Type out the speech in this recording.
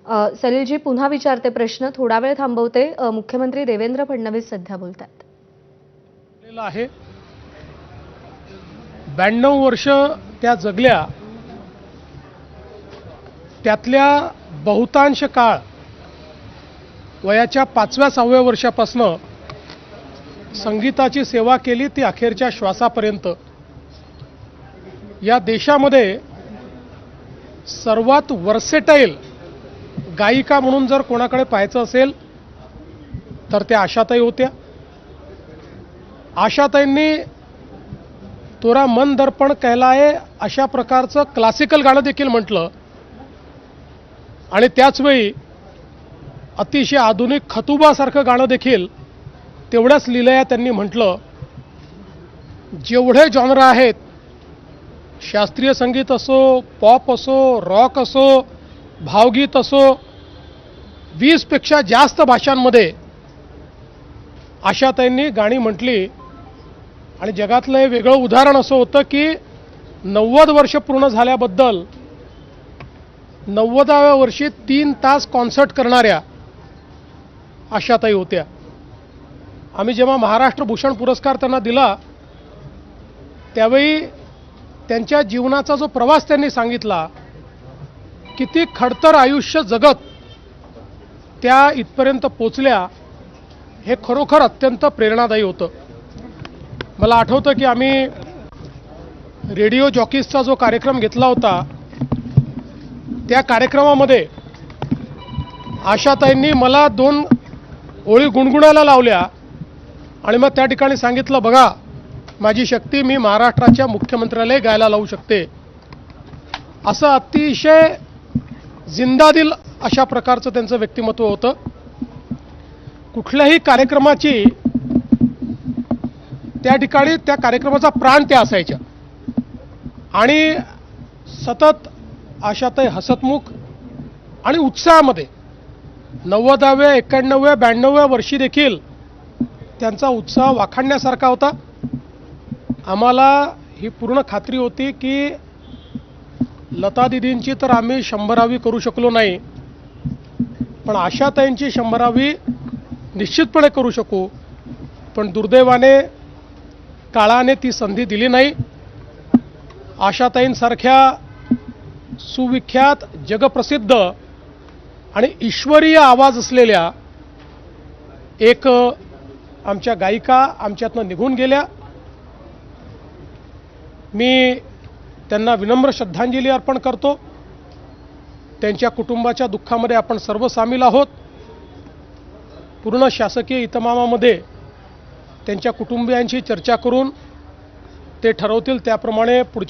सलीलजी पुन्हा विचारते प्रश्न, थोडा वेळ थांबवते. मुख्यमंत्री देवेंद्र फडणवीस सध्या बोलतात. आहे 92 वर्ष त्या जगल्या, त्यातल्या बहुतांश काळ वयाच्या 5व्या-6व्या वर्षापासून संगीताची सेवा केली, ती अखेरच्या श्वासापर्यंत. या देशामध्ये सर्वात वर्सेटाईल गायिका म्हणून जर कोणाकडे पाहायचं असेल तर त्या आशाताई होत्या. आशाताईंनी तोरा मन दर्पण कहलाए अशा प्रकारचं क्लासिकल गाणं देखील म्हटलं आणि त्याचवेळी अतिशय आधुनिक खतुबासारखं गाणं देखील तेवढ्याच लीलया त्यांनी म्हटलं. जेवढे जॉनर आहेत, शास्त्रीय संगीत असो, पॉप असो, रॉक असो, भावगीत असो, 20 पेक्षा जास्त भाषांमध्ये आशाताईंनी गाणी म्हटली. आणि जगातलं हे वेगळं उदाहरण असं होतं की 90 वर्ष पूर्ण झाल्याबद्दल 90व्या वर्षी 3 तास कॉन्सर्ट करणाऱ्या आशाताई होत्या. आम्ही जेव्हा महाराष्ट्र भूषण पुरस्कार त्यांना दिला त्यावेळी त्यांच्या जीवनाचा जो प्रवास त्यांनी सांगितला, किती खडतर आयुष्य जगत त्या इथपर्यंत पोचल्या, हे खरोखर अत्यंत प्रेरणादायी होतं. मला आठवतं की आम्ही रेडिओ जॉकीजचा जो कार्यक्रम घेतला होता, त्या कार्यक्रमामध्ये आशाताईंनी मला 2 ओळी गुणगुणायला लावल्या आणि मग त्या ठिकाणी सांगितलं, बघा माझी शक्ती, मी महाराष्ट्राच्या मुख्यमंत्र्यालाही गायला लावू शकते. असं अतिशय जिंदादिल अशा प्रकारचं त्यांचं व्यक्तिमत्व होतं. कुठल्याही कार्यक्रमाची त्या ठिकाणी त्या कार्यक्रमाचा प्राण त्या असायच्या आणि सतत आशाताई हसतमुख आणि उत्साहामध्ये 90व्या, 91व्या, 92व्या वर्षी देखील त्यांचा उत्साह वाखाणण्यासारखा होता. आम्हाला ही पूर्ण खात्री होती की लता दीदींची तर आम्ही 100वी करू शकलो नाही, पण आशाताईंची 100वी निश्चितपणे करू शकू. पण दुर्दैवाने काळाने ती संधी दिली नाही. आशाताईंसारख्या सुविख्यात, जगप्रसिद्ध आणि ईश्वरीय आवाज असलेल्या एक आमच्या गायिका आमच्यातनं निघून गेल्या. मी त्यांना विनम्र श्रद्धांजली अर्पण करतो. त्यांच्या कुटुंबाच्या दुःखामध्ये आपण सर्व सामील आहोत. पूर्ण शासकीय इतमामामध्ये त्यांच्या कुटुंबियांशी चर्चा करून ते ठरवतील त्याप्रमाणे पुढची